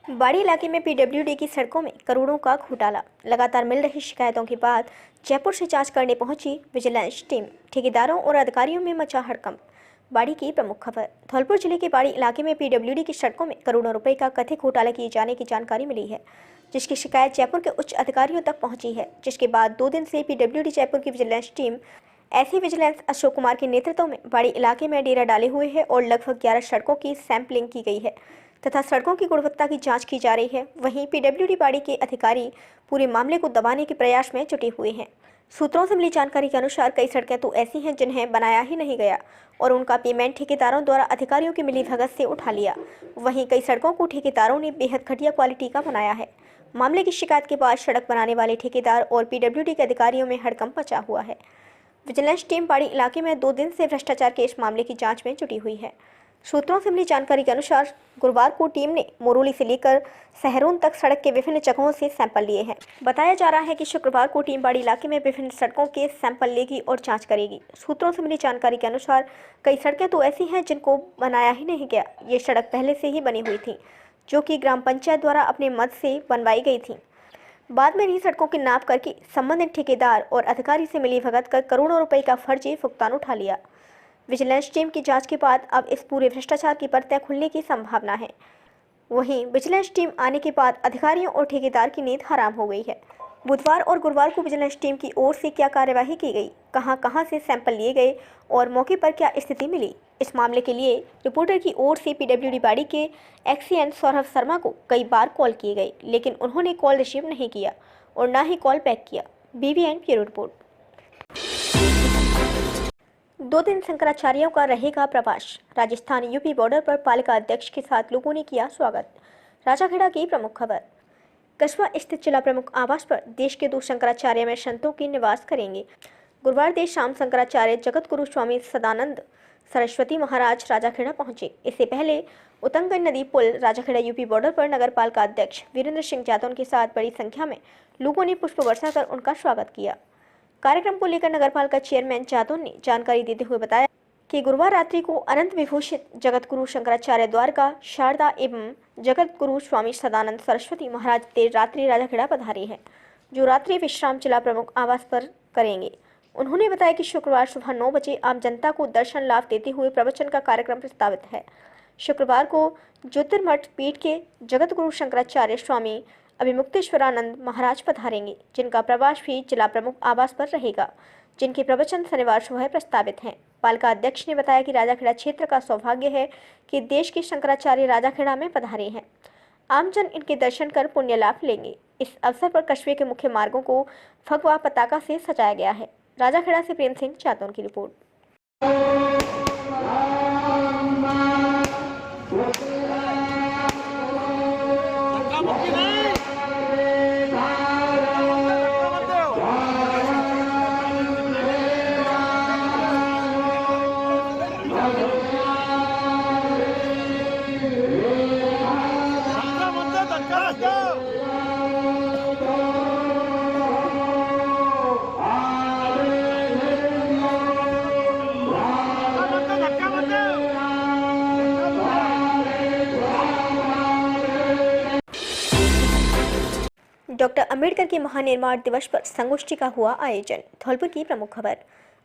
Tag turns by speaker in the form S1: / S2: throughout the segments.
S1: बाड़ी इलाके में पीडब्ल्यूडी की सड़कों में करोड़ों का घोटाला। लगातार मिल रही शिकायतों के बाद जयपुर से जांच करने पहुंची विजिलेंस टीम। ठेकेदारों और अधिकारियों में मचा हड़कंप। बाड़ी की प्रमुख खबर। धौलपुर जिले के बाड़ी इलाके में पीडब्ल्यूडी की सड़कों में करोड़ों रुपए का कथित घोटाला किए जाने की जानकारी मिली है, जिसकी शिकायत जयपुर के उच्च अधिकारियों तक पहुंची है। जिसके बाद 2 दिन से पीडब्ल्यूडी जयपुर की विजिलेंस टीम ऐसी विजिलेंस अशोक कुमार के नेतृत्व में बाड़ी इलाके में डेरा डाले हुए है और लगभग 11 सड़कों की सैंपलिंग की गई है तथा सड़कों की गुणवत्ता की जांच की जा रही है। वहीं पीडब्ल्यूडी बाड़ी के अधिकारी पूरे मामले को दबाने के प्रयास में जुटे हुए हैं। सूत्रों से मिली जानकारी के अनुसार कई सड़कें तो ऐसी हैं जिन्हें बनाया ही नहीं गया और उनका पेमेंट ठेकेदारों द्वारा अधिकारियों की मिलीभगत से उठा लिया। वहीं कई सड़कों को ठेकेदारों ने बेहद घटिया क्वालिटी का बनाया है। मामले की शिकायत के बाद सड़क बनाने वाले ठेकेदार और पीडब्ल्यूडी के अधिकारियों में हड़कंप मचा हुआ है। विजिलेंस टीम बाड़ी इलाके में 2 दिन से भ्रष्टाचार के इस मामले की जांच में जुटी हुई है। सूत्रों से मिली जानकारी के अनुसार गुरुवार को टीम ने मोरोली से लेकर सहरून तक सड़क के विभिन्न जगहों से सैंपल लिए हैं। बताया जा रहा है कि शुक्रवार को टीम बाड़ी इलाके में विभिन्न सड़कों के सैंपल लेगी और जांच करेगी। सूत्रों से मिली जानकारी के अनुसार कई सड़कें तो ऐसी हैं जिनको बनाया ही नहीं गया। ये सड़क पहले से ही बनी हुई थी, जो कि ग्राम पंचायत द्वारा अपने मद से बनवाई गई थी। बाद में इन्हीं सड़कों की नाप करके संबंधित ठेकेदार और अधिकारी से मिलीभगत कर करोड़ों रुपए का फर्जी भुगतान उठा लिया। विजिलेंस टीम की जांच के बाद अब इस पूरे भ्रष्टाचार की परतें खुलने की संभावना है। वहीं विजिलेंस टीम आने के बाद अधिकारियों और ठेकेदार की नींद हराम हो गई है। बुधवार और गुरुवार को विजिलेंस टीम की ओर से क्या कार्यवाही की गई, कहां से सैंपल लिए गए और मौके पर क्या स्थिति मिली, इस मामले के लिए रिपोर्टर की ओर से पीडब्ल्यूडी बाड़ी के एक्सीएन सौरभ शर्मा को कई बार कॉल किए गए, लेकिन उन्होंने कॉल रिसीव नहीं किया और न ही कॉल बैक किया। BVN bureau report. 2 दिन शंकराचार्यों का रहेगा प्रवास। राजस्थान यूपी बॉर्डर पर पालिका अध्यक्ष के साथ लोगों ने किया स्वागत। राजाखेड़ा की प्रमुख खबर। कस्बा स्थित जिला प्रमुख आवास पर देश के 2 शंकराचार्य में संतों के निवास करेंगे। गुरुवार देर शाम शंकराचार्य जगत गुरु स्वामी सदानंद सरस्वती महाराज राजाखेड़ा पहुंचे। इससे पहले उतंगन नदी पुल राजाखेड़ा यूपी बॉर्डर पर नगर पालिका अध्यक्ष वीरेंद्र सिंह जादौन के साथ बड़ी संख्या में लोगों ने पुष्प वर्षा कर उनका स्वागत किया। कार्यक्रम को लेकर नगरपालिका चेयरमैन जादौन ने जानकारी देते हुए बताया कि गुरुवार रात्रि को अनंत विभूषित जगत गुरु शंकराचार्य द्वारका शारदा एवं जगत गुरु स्वामी सदानंद सरस्वती महाराज देर रात्रि राजाखेड़ा पधारे हैं, जो रात्रि विश्राम जिला प्रमुख आवास पर करेंगे। उन्होंने बताया कि शुक्रवार सुबह 9 बजे आम जनता को दर्शन लाभ देते हुए प्रवचन का कार्यक्रम प्रस्तावित है। शुक्रवार को ज्योतिर्मठ पीठ के जगत गुरु शंकराचार्य स्वामी अभिमुक्तेश्वरानंद महाराज पधारेंगे, जिनका प्रवास भी जिला प्रमुख आवास पर रहेगा, जिनके प्रवचन शनिवार सुबह प्रस्तावित हैं। पालिका अध्यक्ष ने बताया कि राजाखेड़ा क्षेत्र का सौभाग्य है कि देश के शंकराचार्य राजाखेड़ा में पधारे हैं। आमजन इनके दर्शन कर पुण्य लाभ लेंगे। इस अवसर पर कस्बे के मुख्य मार्गों को भगवा पताका से सजाया गया है। राजाखेड़ा से प्रेम सिंह जादौन की रिपोर्ट। डॉक्टर अंबेडकर के महानिर्वाण दिवस पर संगोष्ठी का हुआ आयोजन। धौलपुर की प्रमुख खबर।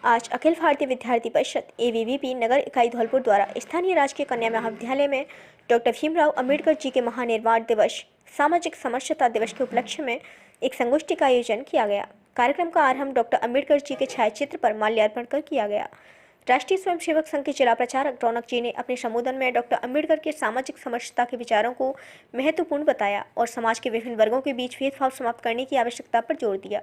S1: आज अखिल भारतीय विद्यार्थी परिषद ABVP नगर इकाई धौलपुर द्वारा स्थानीय राजकीय कन्या महाविद्यालय में डॉक्टर भीमराव अंबेडकर जी के महानिर्वाण दिवस सामाजिक समरसता दिवस के उपलक्ष्य में एक संगोष्ठी का आयोजन किया गया। कार्यक्रम का आरंभ डॉक्टर अंबेडकर जी के छायाचित्र पर माल्यार्पण कर किया गया। राष्ट्रीय स्वयंसेवक संघ के जिला प्रचारक रौनक जी ने अपने संबोधन में डॉक्टर अंबेडकर के सामाजिक समरसता के विचारों को महत्वपूर्ण बताया और समाज के विभिन्न वर्गों के बीच भेदभाव समाप्त करने की आवश्यकता पर जोर दिया।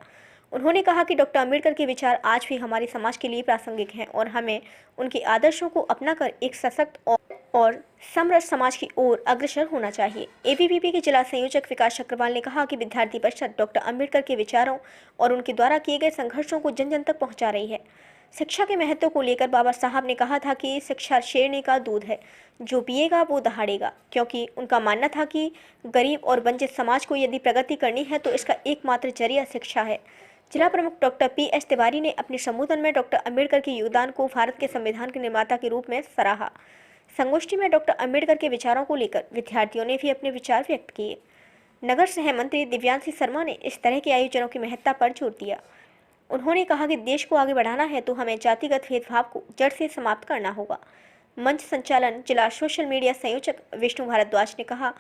S1: उन्होंने कहा कि डॉक्टर अंबेडकर के विचार आज भी हमारे समाज के लिए प्रासंगिक हैं और हमें उनके आदर्शों को अपनाकर एक सशक्त और समृद्ध समाज की ओर अग्रसर होना चाहिए। ABVP के जिला संयोजक विकास चक्रवाल ने कहा कि विद्यार्थी परिषद डॉक्टर अंबेडकर के विचारों और उनके द्वारा किए गए संघर्षों को जन जन तक पहुंचा रही है। शिक्षा के महत्व को लेकर बाबा साहब ने कहा था कि शिक्षा शेरनी का दूध है, जो पिएगा वो दहाड़ेगा, क्योंकि उनका मानना था कि गरीब और वंचित समाज को यदि प्रगति करनी है तो इसका एकमात्र जरिया शिक्षा है। जिला प्रमुख डॉक्टर PS तिवारी ने अपने संबोधन में डॉक्टर अंबेडकर के योगदान को भारत के संविधान के निर्माता के रूप में सराहा। संगोष्ठी में डॉक्टर अंबेडकर के विचारों को लेकर विद्यार्थियों ने भी अपने विचार व्यक्त किए। नगर सह मंत्री दिव्यांशी शर्मा ने इस तरह के आयोजनों की महत्ता पर जोर दिया। उन्होंने कहा कि देश को आगे बढ़ाना है तो हमें जातिगत भेदभाव को जड़ से समाप्त करना होगा। मंच संचालन जिला सोशल मीडिया संयोजक विष्णु भारद्वाज ने कहा।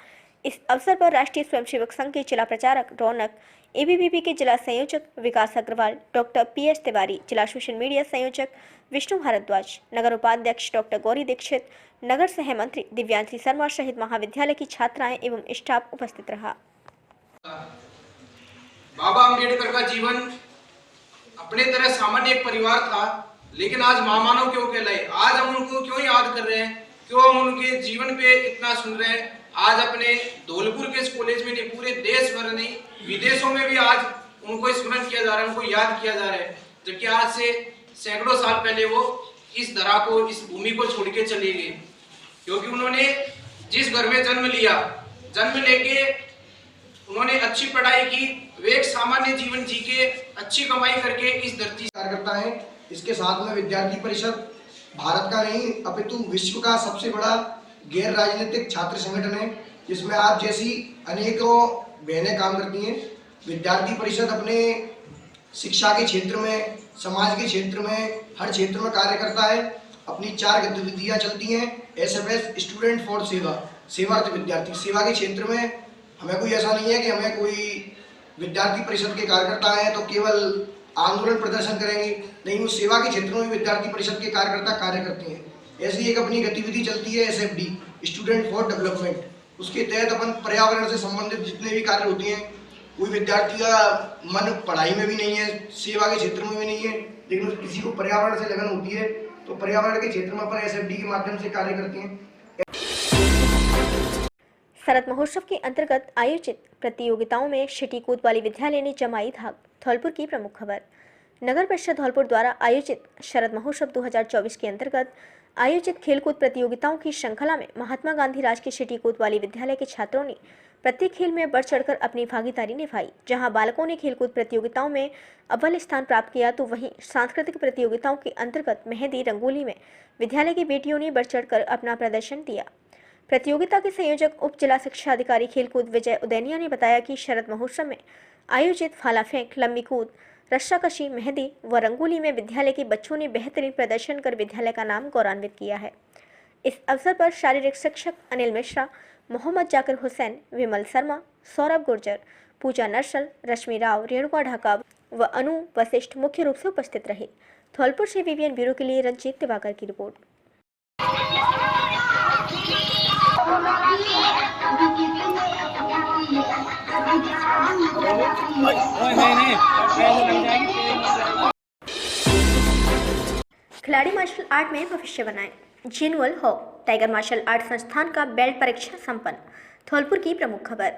S1: इस अवसर पर राष्ट्रीय स्वयंसेवक संघ के जिला प्रचारक रौनक, एबीवीपी के जिला संयोजक विकास अग्रवाल, डॉक्टर पीएस तिवारी, जिला सोशल मीडिया संयोजक विष्णु भारद्वाज, नगर उपाध्यक्ष डॉक्टर गौरी दीक्षित, नगर सह मंत्री दिव्यांशी शर्मा सहित महाविद्यालय की छात्राएं एवं स्टाफ उपस्थित रहा।
S2: बाबा अम्बेडकर का जीवन अपने तरह सामान्य एक परिवार था, लेकिन आज महामानव क्यों कहलाए? आज हम उनको क्यों याद कर रहे हैं? क्यों हम उनके जीवन पे इतना सुन रहे हैं? आज अपने धौलपुर के इस कॉलेज में नहीं, पूरे देश भर नहीं, विदेशों में भी आज उनको स्मरण किया जा रहा है, उनको याद किया जा रहा है। जबकि आज से सैकड़ों साल पहले वो इस धरा को, इस भूमि को छोड़ के चले गए, क्योंकि उन्होंने जिस घर में जन्म लिया, जन्म लेके उन्होंने अच्छी पढ़ाई की, वे एक सामान्य जीवन जी के अच्छी कमाई करके इस धरती
S3: कार्यकर्ता है। इसके साथ में विद्यार्थी परिषद भारत का नहीं अपितु विश्व का सबसे बड़ा गैर राजनीतिक छात्र संगठन है, जिसमें आप जैसी अनेकों बहनें काम करती हैं। विद्यार्थी परिषद अपने शिक्षा के क्षेत्र में, समाज के क्षेत्र में, हर क्षेत्र में कार्य करता है। अपनी 4 गतिविधियां चलती हैं। एसएफएस स्टूडेंट फॉर सेवा, सेवार्थ विद्यार्थी। सेवा के क्षेत्र में हमें कोई ऐसा नहीं है कि हमें कोई विद्यार्थी परिषद के कार्यकर्ता हैं तो केवल आंदोलन प्रदर्शन करेंगे, नहीं, वो सेवा के क्षेत्रों में विद्यार्थी परिषद के कार्यकर्ता कार्य करते हैं। ऐसी एक अपनी गतिविधि चलती है एसएफडी, स्टूडेंट फॉर डेवलपमेंट। उसके तहत अपन पर्यावरण से संबंधित जितने भी कार्य होते हैं, कोई विद्यार्थी का मन पढ़ाई में भी नहीं है, सेवा के क्षेत्र में भी नहीं है, लेकिन किसी को पर्यावरण से लगन होती है तो पर्यावरण के क्षेत्र में अपन एसएफडी के माध्यम से कार्य करते हैं।
S1: शरद महोत्सव के अंतर्गत आयोजित प्रतियोगिताओं में शिटी कोतवाली विद्यालय ने जमाई धाक। धौलपुर की प्रमुख खबर। नगर परिषद धौलपुर द्वारा आयोजित शरद महोत्सव 2024 के अंतर्गत आयोजित खेलकूद प्रतियोगिताओं की श्रृंखला में महात्मा गांधी राजकीय शिटी कोतवाली विद्यालय के छात्रों ने प्रत्येक खेल में बढ़ चढ़कर अपनी भागीदारी निभाई। जहां बालकों ने खेलकूद प्रतियोगिताओं में अव्वल स्थान प्राप्त किया, तो वहीं सांस्कृतिक प्रतियोगिताओं के अंतर्गत मेहंदी रंगोली में विद्यालय की बेटियों ने बढ़ चढ़कर अपना प्रदर्शन दिया। प्रतियोगिता के संयोजक उप जिला शिक्षा अधिकारी खेलकूद विजय उदैनिया ने बताया कि शरद महोत्सव में आयोजित भाला फेंक, लंबी कूद, रस्साकशी, मेहंदी व रंगोली में विद्यालय के बच्चों ने बेहतरीन प्रदर्शन कर विद्यालय का नाम गौरवान्वित किया है। इस अवसर पर शारीरिक शिक्षक अनिल मिश्रा, मोहम्मद जाकिर हुसैन, विमल शर्मा, सौरभ गुर्जर, पूजा नरसल, रश्मि राव, रेणुका ढाका व अनु वशिष्ठ मुख्य रूप से उपस्थित रहे। धौलपुर से वीवीएन ब्यूरो के लिए रंजीत दिवाकर की रिपोर्ट। खिलाड़ी मार्शल आर्ट में भविष्य बनाए। जेनुअल हॉक टाइगर मार्शल आर्ट संस्थान का बेल्ट परीक्षा संपन्न। धौलपुर की प्रमुख खबर।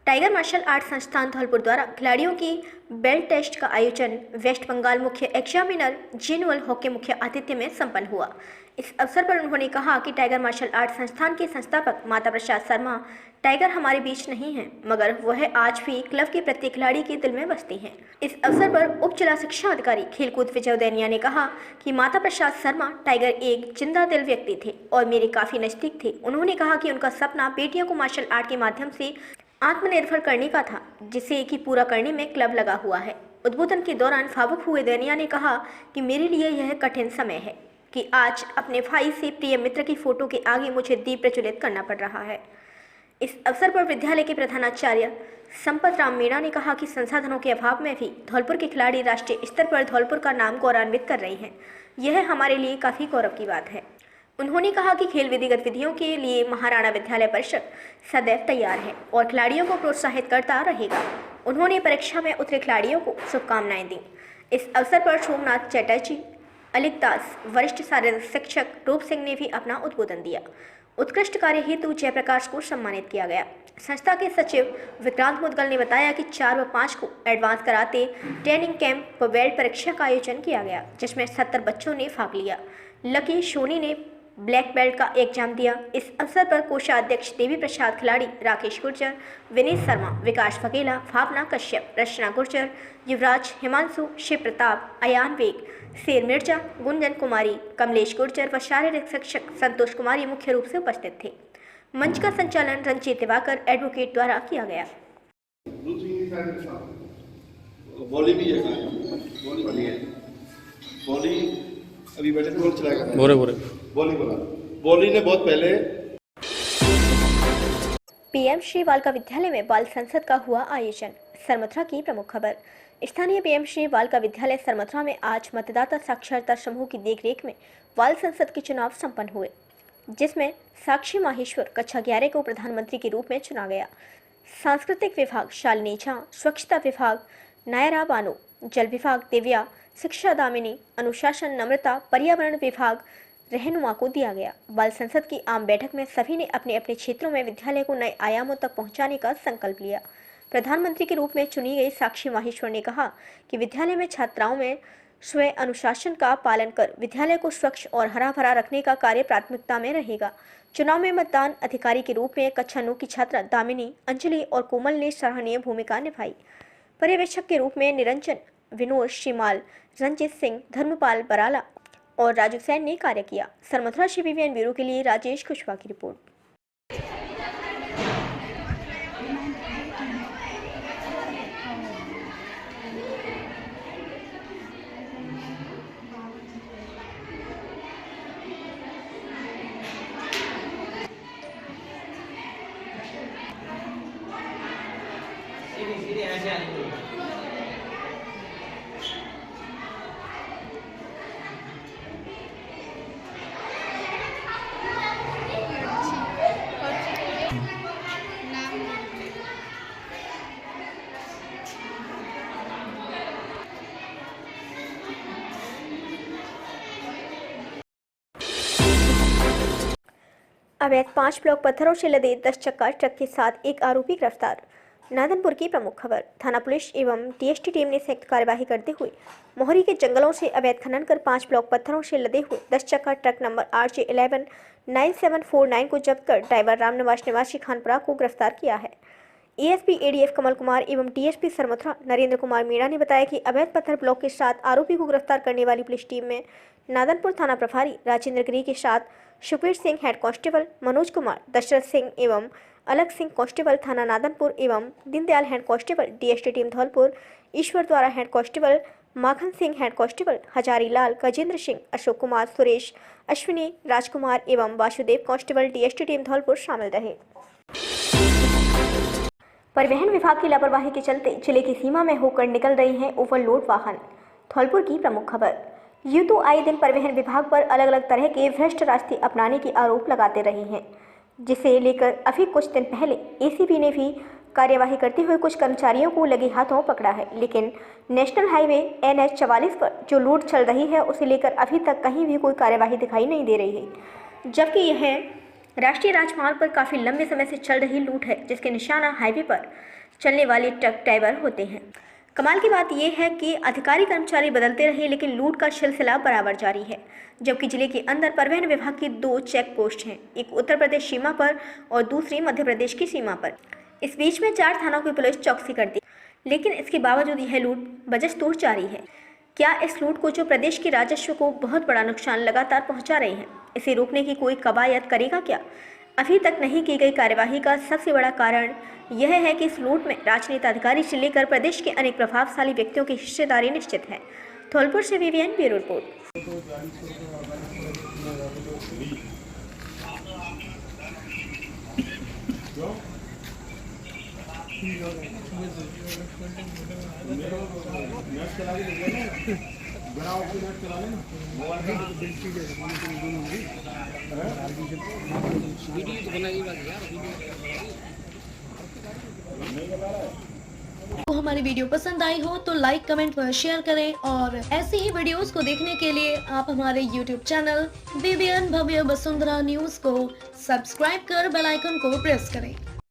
S1: टाइगर मार्शल आर्ट संस्थान धौलपुर द्वारा खिलाड़ियों की बेल्ट टेस्ट का आयोजन वेस्ट बंगाल मुख्य एग्जामिनर जेनुअल हॉक के मुख्य आतिथ्य में संपन्न हुआ। इस अवसर पर उन्होंने कहा कि टाइगर मार्शल आर्ट संस्थान के संस्थापक माता प्रसाद शर्मा टाइगर हमारे बीच नहीं हैं, मगर वह आज भी क्लब के प्रत्येक खिलाड़ी के दिल में बसती हैं। इस अवसर पर उप जिला शिक्षा अधिकारी खेलकूद विजय उदैनिया ने कहा कि माता प्रसाद शर्मा टाइगर एक जिंदा दिल व्यक्ति थे और मेरे काफ़ी नज़दीक थे। उन्होंने कहा कि उनका सपना बेटियों को मार्शल आर्ट के माध्यम से आत्मनिर्भर करने का था, जिसे कि पूरा करने में क्लब लगा हुआ है। उद्बोधन के दौरान भावुक हुए दैनिया ने कहा कि मेरे लिए यह कठिन समय है कि आज अपने भाई से प्रिय मित्र की फोटो के आगे मुझे दीप प्रज्वलित करना पड़ रहा है। इस अवसर पर विद्यालय के प्रधानाचार्य संपत राम मीणा ने कहा कि संसाधनों के अभाव में भी धौलपुर के खिलाड़ी राष्ट्रीय स्तर पर धौलपुर का नाम गौरवान्वित कर रहे हैं। यह हमारे लिए काफ़ी गौरव की बात है। उन्होंने कहा कि खेल विधि गतिविधियों के लिए महाराणा विद्यालय परिषद सदैव तैयार है और खिलाड़ियों को प्रोत्साहित करता रहेगा। उन्होंने परीक्षा में उतरे खिलाड़ियों को शुभकामनाएं दी। इस अवसर पर सोमनाथ चटर्जी, अलिक दास, वरिष्ठ शारीरिक शिक्षक रूप सिंह ने भी अपना उद्बोधन दिया। उत्कृष्ट कार्य हेतु जयप्रकाश को सम्मानित किया गया। संस्था के सचिव विक्रांत मुदगल ने बताया कि 4 व 5 को एडवांस कराते ट्रेनिंग कैंप व बेल्ट परीक्षा का आयोजन किया गया, जिसमें 70 बच्चों ने भाग लिया। लकी सोनी ने ब्लैक बेल्ट का एग्जाम दिया। इस अवसर पर कोषाध्यक्ष देवी प्रसाद, खिलाड़ी राकेश गुर्जर, विनीत शर्मा, विकास वघेला, भावना कश्यप, रचना गुर्जर, युवराज, हिमांशु, शिव प्रताप, अयान वेग, शेर मिर्जा, गुंजन कुमारी, कमलेश गुर्जर व शारीरिक शिक्षक संतोष कुमारी मुख्य रूप से उपस्थित थे। मंच का संचालन रंजीत दिवाकर एडवोकेट द्वारा किया गया।
S4: बॉली भी है, बॉली है, बॉली अभी बैठे थे, बॉल चलाएगा, बॉली ने बहुत पहले।
S1: पीएम श्री बालिका विद्यालय में बाल संसद का हुआ आयोजन। सरमथुरा की प्रमुख खबर। स्थानीय पीएम श्री बालिका विद्यालय सरमथुरा में आज मतदाता साक्षरता समूह की देखरेख में बाल संसद के चुनाव संपन्न हुए, जिसमें साक्षी माहेश्वर कक्षा 11 को प्रधानमंत्री के रूप में चुना गया। सांस्कृतिक विभाग शालिनी झा, स्वच्छता विभाग नायरा बानो, जल विभाग दिव्या, शिक्षा दामिनी, अनुशासन नम्रता, पर्यावरण विभाग रहनुमा को दिया गया। बाल संसद की आम बैठक में सभी ने अपने अपने क्षेत्रों में विद्यालय को नए आयामों तक पहुंचाने का संकल्प लिया। प्रधानमंत्री के रूप में चुनी गई साक्षी माहेश्वर ने कहा कि विद्यालय में छात्राओं में स्वयं अनुशासन का पालन कर विद्यालय को स्वच्छ और हरा भरा रखने का कार्य प्राथमिकता में रहेगा। चुनाव में मतदान अधिकारी के रूप में कक्षा 9 की छात्रा दामिनी, अंजलि और कोमल ने सराहनीय भूमिका निभाई। पर्यवेक्षक के रूप में निरंजन, विनोद शिमाल, रंजीत सिंह, धर्मपाल बराला और राजू सैन ने कार्य किया। सरमथुरा से BBN ब्यूरो के लिए राजेश कुशवाहा की रिपोर्ट। अवैध 5 ब्लॉक पत्थरों से लदे 10 चक्का ट्रक के साथ एक आरोपी गिरफ्तार। नादनपुर की प्रमुख खबर। थाना पुलिस एवं TST टीम ने संयुक्त कार्यवाही करते हुए मोहरी के जंगलों से अवैध खनन कर 5 ब्लॉक पत्थरों से लदे हुए 10 चक्का ट्रक नंबर RJ11 9749 को जब्त कर ड्राइवर रामनिवास निवासी खानपुरा को गिरफ्तार किया है। ASP ADF कमल कुमार एवं DSP सरमथुरा नरेंद्र कुमार मीणा ने बताया कि अवैध पत्थर ब्लॉक के साथ आरोपी को गिरफ्तार करने वाली पुलिस टीम में नादनपुर थाना प्रभारी राजेंद्र गिरी के साथ सुखबीर सिंह हेड कांस्टेबल, मनोज कुमार, दशरथ सिंह एवं अलग सिंह कांस्टेबल थाना नादनपुर एवं Deendayal head constable DST team Dholpur, Ishwar द्वारा head constable, Makhan Singh head constable, Hazari Lal, Gajendra Singh, Ashok Kumar, Suresh, Ashwini, Rajkumar एवं Vasudev constable DST team Dholpur शामिल रहे। परिवहन विभाग की लापरवाही के चलते जिले की सीमा में होकर निकल रही हैं ओवरलोड वाहन। धौलपुर की प्रमुख खबर। यूं तो आए दिन परिवहन विभाग पर अलग अलग तरह के भ्रष्ट रास्ते अपनाने के आरोप लगाते रहे हैं, जिसे लेकर अभी कुछ दिन पहले ACP ने भी कार्यवाही करते हुए कुछ कर्मचारियों को लगे हाथों पकड़ा है। लेकिन नेशनल हाईवे NH 44 पर जो लूट चल रही है उसे लेकर अभी तक कहीं भी कोई कार्यवाही दिखाई नहीं दे रही है, जबकि यह राष्ट्रीय राजमार्ग पर काफ़ी लंबे समय से चल रही लूट है, जिसके निशाना हाईवे पर चलने वाले ट्रक ड्राइवर होते हैं। कमाल की बात यह है कि अधिकारी कर्मचारी बदलते रहे लेकिन लूट का सिलसिला बराबर जारी है, जबकि जिले के अंदर परिवहन विभाग की 2 चेक पोस्ट हैं, एक उत्तर प्रदेश सीमा पर और दूसरी मध्य प्रदेश की सीमा पर। इस बीच में 4 थानों की पुलिस चौकसी करती, लेकिन इसके बावजूद यह लूट बजस्तूर जारी है। क्या इस लूट को जो प्रदेश के राजस्व को बहुत बड़ा नुकसान लगातार पहुँचा रहे हैं, इसे रोकने की कोई कवायद करेगा क्या? अभी तक नहीं की गई कार्यवाही का सबसे बड़ा कारण यह है कि इस लूट में राजनीतिक अधिकारी से लेकर प्रदेश के अनेक प्रभावशाली व्यक्तियों की हिस्सेदारी निश्चित है। धौलपुर से BBN ब्यूरो रिपोर्ट।
S5: को हमारी वीडियो पसंद आई हो तो लाइक, कमेंट व शेयर करें और ऐसी ही वीडियोस को देखने के लिए आप हमारे YouTube चैनल BBN भव्य वसुंधरा न्यूज को सब्सक्राइब कर बेल आइकन को प्रेस करें।